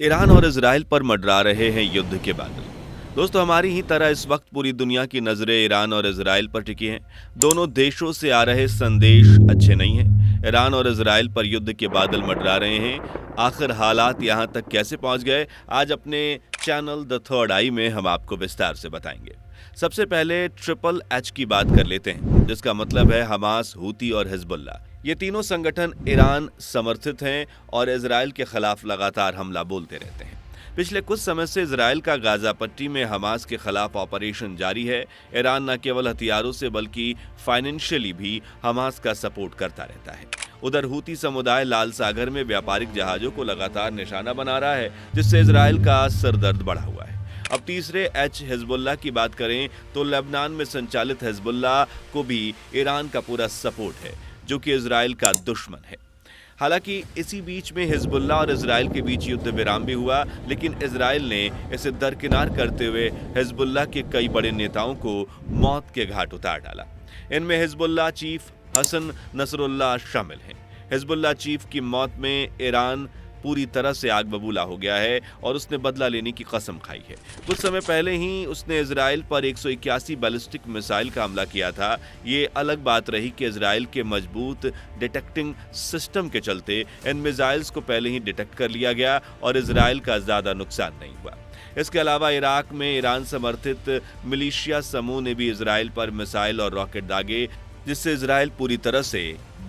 Iran और Israel पर मंडरा रहे हैं युद्ध के बादल। दोस्तों, हमारी ही तरह इस वक्त पूरी दुनिया की नजरें ईरान और इजराइल पर टिकी हैं। दोनों देशों से आ रहे संदेश अच्छे नहीं हैं। ईरान और इजराइल पर युद्ध के बादल मंडरा रहे हैं। आखिर हालात यहां तक कैसे पहुंच गए, आज अपने चैनल द थर्ड आई में हम आपको विस्तार से बताएंगे। सबसे पहले ट्रिपल एच की बात कर लेते हैं, जिसका मतलब है हमास, हूती और हिजबुल्लाह। ये तीनों संगठन ईरान समर्थित हैं और इजराइल के खिलाफ लगातार हमला बोलते रहते हैं। पिछले कुछ समय से इजराइल का गाजा पट्टी में हमास के खिलाफ ऑपरेशन जारी है। ईरान न केवल हथियारों से बल्कि फाइनेंशियली भी हमास का सपोर्ट करता रहता है। उधर हूती समुदाय लाल सागर में व्यापारिक जहाजों को लगातार निशाना बना रहा है, जिससे इजराइल का सरदर्द बढ़ा हुआ है। अब तीसरे एच हिजबुल्लाह की बात करें तो लेबनान में संचालित हिजबुल्लाह को भी ईरान का पूरा सपोर्ट है, जो कि इजराइल का दुश्मन है। हालांकि इसी बीच में हिजबुल्लाह और इजराइल के बीच युद्ध विराम भी हुआ, लेकिन इजराइल ने इसे दरकिनार करते हुए हिजबुल्लाह के कई बड़े नेताओं को मौत के घाट उतार डाला। इनमें हिजबुल्लाह चीफ हसन नसरुल्लाह शामिल हैं। हिजबुल्लाह चीफ की मौत में ईरान पूरी तरह से आग बबूला हो गया है और उसने बदला लेने की कसम खाई है। कुछ समय पहले ही उसने इजराइल पर 181 बैलिस्टिक मिसाइल का हमला किया था। ये अलग बात रही कि इजराइल के मजबूत डिटेक्टिंग सिस्टम के चलते इन मिसाइल्स को पहले ही डिटेक्ट कर लिया गया और इजराइल का ज्यादा नुकसान नहीं हुआ। इसके अलावा इराक में ईरान समर्थित मिलिशिया समूह ने भी इजराइल पर मिसाइल और रॉकेट दागे, जिससे इजराइल पूरी तरह से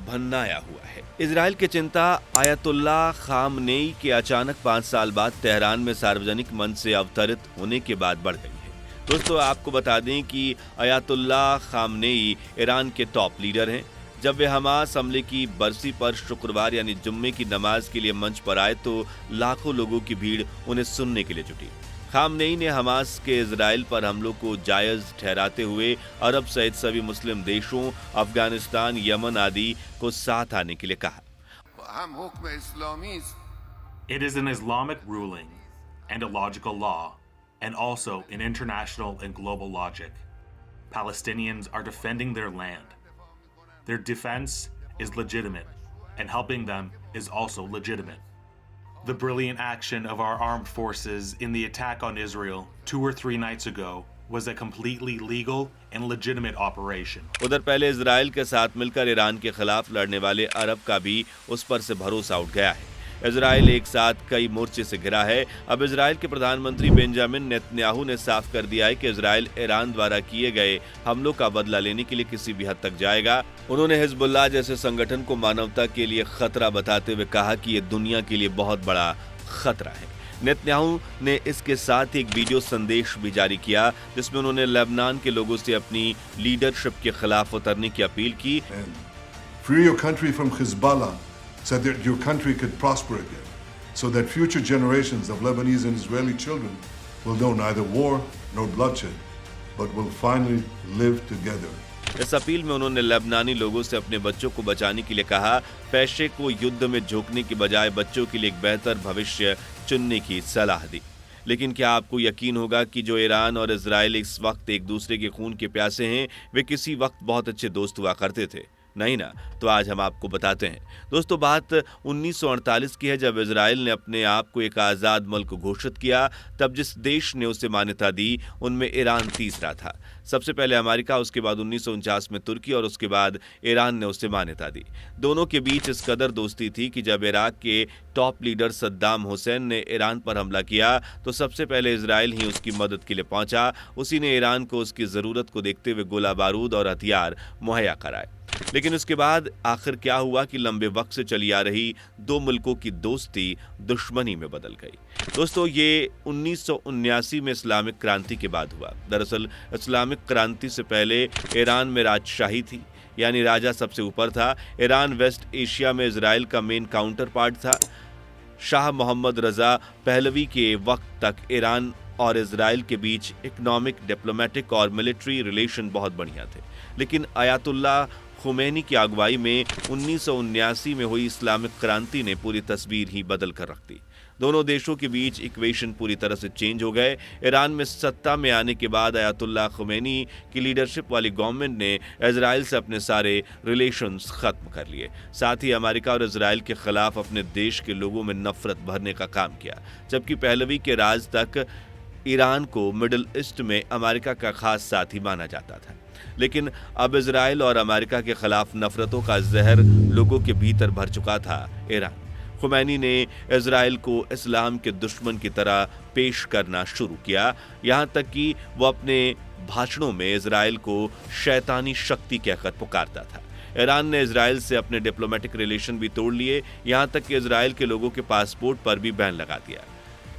भन्नाया हुआ है। इजराइल की चिंता आयतुल्लाह खामनेई के अचानक 5 साल बाद तेहरान में सार्वजनिक मंच से अवतरित होने के बाद बढ़ गई है। दोस्तों, आपको बता दें कि आयतुल्लाह खामनेई ईरान के टॉप लीडर हैं। जब वे हमास हमले की बरसी पर शुक्रवार यानी जुम्मे की नमाज के लिए मंच पर आए तो लाखों लोगों की भीड़ उन्हें सुनने के लिए जुटी। खामनेई ने हमास के इजराइल पर हमलों को जायज ठहराते हुए अरब सहित सभी मुस्लिम देशों, अफगानिस्तान, यमन आदि को साथ आने के लिए कहा। It is an Islamic ruling and a logical law, and also an international and global logic. Palestinians are defending their land. Their defense is legitimate, and helping them is also legitimate. The brilliant action of our armed forces in the attack on Israel 2 or 3 nights ago was a completely legal and legitimate operation. उधर पहले Israel के साथ मिलकर Iran के खिलाफ लड़ने वाले अरब का भी उस पर से भरोसा उठ गया है। इजराइल एक साथ कई मोर्चे से घिरा है। अब इजराइल के प्रधानमंत्री बेंजामिन नेतन्याहू ने साफ कर दिया है कि इजराइल ईरान द्वारा किए गए हमलों का बदला लेने के लिए किसी भी हद तक जाएगा। उन्होंने हिजबुल्लाह जैसे संगठन को मानवता के लिए खतरा बताते हुए कहा कि ये दुनिया के लिए बहुत बड़ा खतरा है। नेतन्याहू ने इसके साथ एक वीडियो संदेश भी जारी किया, जिसमें उन्होंने लेबनान के लोगों से अपनी लीडरशिप के खिलाफ उतरने की अपील की। Free your country from Hezbollah so that your country could prosper again, so that future generations of Lebanese and Israeli children will know neither war nor bloodshed, but will finally live together. इस appeal में उन्होंने लेबनानी लोगों से अपने बच्चों को बचाने के लिए कहा। पेशे को युद्ध में झोंकने की बजाय बच्चों के लिए एक बेहतर भविष्य चुनने की सलाह दी। लेकिन क्या आपको यकीन होगा कि जो ईरान और इजराइल इस वक्त एक दूसरे के खून के प्यासे हैं, वे किसी वक्त बहुत अच्छे दोस्त हुआ करते थे? नहीं ना। तो आज हम आपको बताते हैं। दोस्तों, बात 1948 की है, जब इजराइल ने अपने आप को एक आज़ाद मुल्क घोषित किया। तब जिस देश ने उसे मान्यता दी, उनमें ईरान तीसरा था। सबसे पहले अमेरिका, उसके बाद 1949 में तुर्की और उसके बाद ईरान ने उसे मान्यता दी। दोनों के बीच इस कदर दोस्ती थी कि जब इराक के टॉप लीडर सद्दाम हुसैन ने ईरान पर हमला किया तो सबसे पहले इजराइल ही उसकी मदद के लिए पहुंचा। उसी ने ईरान को उसकी ज़रूरत को देखते हुए गोला बारूद और हथियार मुहैया कराए। लेकिन उसके बाद आखिर क्या हुआ कि लंबे वक्त से चली आ रही दो मुल्कों की दोस्ती दुश्मनी में बदल गई। दोस्तों, ये 1979 में इस्लामिक क्रांति के बाद हुआ। दरअसल इस्लामिक क्रांति से पहले ईरान में राजशाही थी, यानी राजा सबसे ऊपर था। ईरान वेस्ट एशिया में इजराइल का मेन काउंटर पार्ट था। शाह मोहम्मद रजा पहलवी के वक्त तक ईरान और इजराइल के बीच इकोनॉमिक, डिप्लोमेटिक और मिलिट्री रिलेशन बहुत बढ़िया थे। लेकिन आयतुल्लाह खुमैनी की अगुवाई में 1979 में हुई इस्लामिक क्रांति ने पूरी तस्वीर ही बदल कर रख दी। दोनों देशों के बीच इक्वेशन पूरी तरह से चेंज हो गए। ईरान में सत्ता में आने के बाद अयातुल्लाह खुमैनी की लीडरशिप वाली गवर्नमेंट ने इजराइल से अपने सारे रिलेशंस खत्म कर लिए। साथ ही अमेरिका और इजराइल के खिलाफ अपने देश के लोगों में नफरत भरने का काम किया। जबकि पहलवी के राज तक ईरान को मिडिल ईस्ट में अमेरिका का खास साथी माना जाता था, लेकिन अब इजराइल और अमेरिका के खिलाफ नफरतों का जहर लोगों के भीतर भर चुका था। ईरान खुमैनी ने इजराइल को इस्लाम के दुश्मन की तरह पेश करना शुरू किया, यहाँ तक कि वो अपने भाषणों में इजराइल को शैतानी शक्ति कहकर पुकारता था। ईरान ने इजराइल से अपने डिप्लोमेटिक रिलेशन भी तोड़ लिए, यहाँ तक कि इजराइल के लोगों के पासपोर्ट पर भी बैन लगा दिया।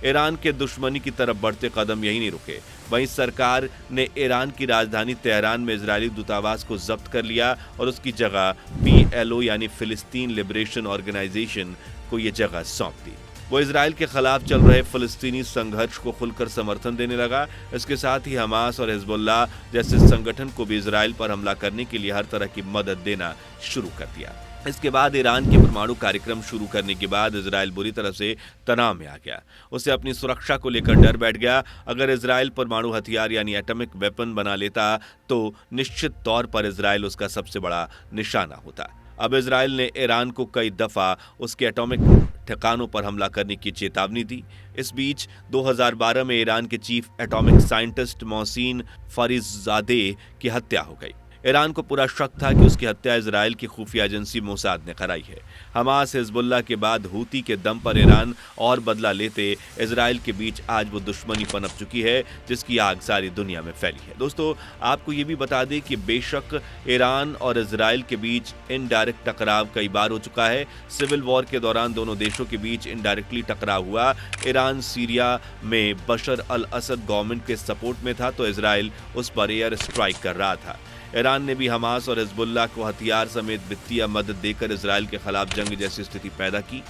ईरान के दुश्मनी की तरफ बढ़ते कदम यही नहीं रुके, वहीं सरकार ने ईरान की राजधानी तेहरान में इजरायली दूतावास को जब्त कर लिया और उसकी जगह PLO यानी फिलिस्तीन लिबरेशन ऑर्गेनाइजेशन को ये जगह सौंप दी। वो इजराइल के खिलाफ चल रहे फिलिस्तीनी संघर्ष को खुलकर समर्थन देने लगा। इसके साथ ही हमास और हिजबुल्लाह जैसे संगठन को भी इजराइल पर हमला करने के लिए हर तरह की मदद देना शुरू कर दिया। इसके बाद ईरान के परमाणु कार्यक्रम शुरू करने के बाद इजराइल बुरी तरह से तनाव में आ गया। उसे अपनी सुरक्षा को लेकर डर बैठ गया। अगर इजराइल परमाणु हथियार यानी एटॉमिक वेपन बना लेता तो निश्चित तौर पर इजराइल उसका सबसे बड़ा निशाना होता। अब इजराइल ने ईरान को कई दफा उसके एटॉमिक ठिकानों पर हमला करने की चेतावनी दी। इस बीच 2012 में ईरान के चीफ एटॉमिक साइंटिस्ट मोहसिन फारिज़ादे की हत्या हो गई। ईरान को पूरा शक था कि उसकी हत्या इजराइल की खुफिया एजेंसी मोसाद ने कराई है। हमास हिजबुल्लाह के बाद हूती के दम पर ईरान और बदला लेते इजराइल के बीच आज वो दुश्मनी पनप चुकी है जिसकी आग सारी दुनिया में फैली है। दोस्तों, आपको ये भी बता दें कि बेशक ईरान और इजराइल के बीच इनडायरेक्ट टकराव कई बार हो चुका है। सिविल वॉर के दौरान दोनों देशों के बीच इनडायरेक्टली टकराव हुआ। ईरान सीरिया में बशर अल असद गवर्नमेंट के सपोर्ट में था तो इजराइल उस पर एयर स्ट्राइक कर रहा था। ईरान ने भी हमास और हिजबुल्लाह को हथियार समेत वित्तीय मदद देकर इजराइल के खिलाफ जंग जैसी स्थिति पैदा की।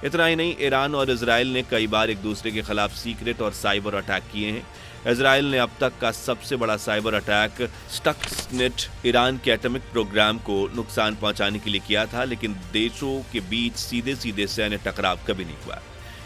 इतना ही नहीं, ईरान और इजराइल ने कई बार एक दूसरे के खिलाफ सीक्रेट और साइबर अटैक किए हैं। इजराइल ने अब तक का सबसे बड़ा साइबर अटैक स्टक्सनेट ईरान के एटॉमिक प्रोग्राम को नुकसान पहुंचाने के लिए किया था, लेकिन देशों के बीच सीधे सीधे सैन्य टकराव कभी नहीं हुआ।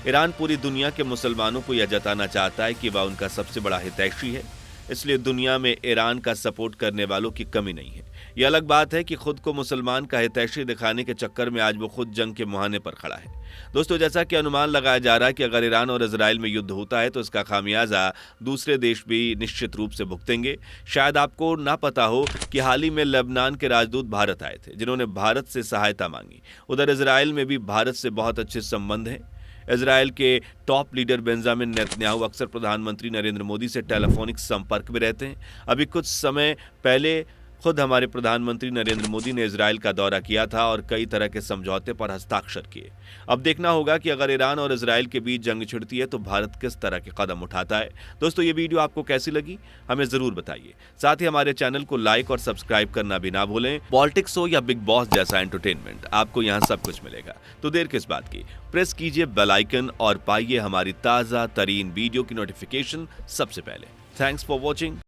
ईरान पूरी दुनिया के मुसलमानों को यह जताना चाहता है कि वह उनका सबसे बड़ा हितैषी है, इसलिए दुनिया में ईरान का सपोर्ट करने वालों की कमी नहीं है। यह अलग बात है कि खुद को मुसलमान का हितैषी दिखाने के चक्कर में आज वो खुद जंग के मुहाने पर खड़ा है। दोस्तों, जैसा कि अनुमान लगाया जा रहा है कि अगर ईरान और इजराइल में युद्ध होता है तो इसका खामियाजा दूसरे देश भी निश्चित रूप से भुगतेंगे। शायद आपको ना पता हो कि हाल ही में लेबनान के राजदूत भारत आए थे, जिन्होंने भारत से सहायता मांगी। उधर इजराइल में भी भारत से बहुत अच्छे संबंध हैं। इजराइल के टॉप लीडर बेंजामिन नेतन्याहू अक्सर प्रधानमंत्री नरेंद्र मोदी से टेलीफोनिक संपर्क में रहते हैं। अभी कुछ समय पहले खुद हमारे प्रधानमंत्री नरेंद्र मोदी ने इजराइल का दौरा किया था और कई तरह के समझौते पर हस्ताक्षर किए। अब देखना होगा कि अगर ईरान और इजराइल के बीच जंग छिड़ती है तो भारत किस तरह के कदम उठाता है। दोस्तों, ये वीडियो आपको कैसी लगी हमें जरूर बताइए। साथ ही हमारे चैनल को लाइक और सब्सक्राइब करना भी ना भूलें। पॉलिटिक्स हो या बिग बॉस जैसा एंटरटेनमेंट, आपको यहाँ सब कुछ मिलेगा, तो देर किस बात की। प्रेस कीजिए बेल आइकन और पाइए हमारी ताज़ा तरीन वीडियो की नोटिफिकेशन सबसे पहले। Thanks for watching.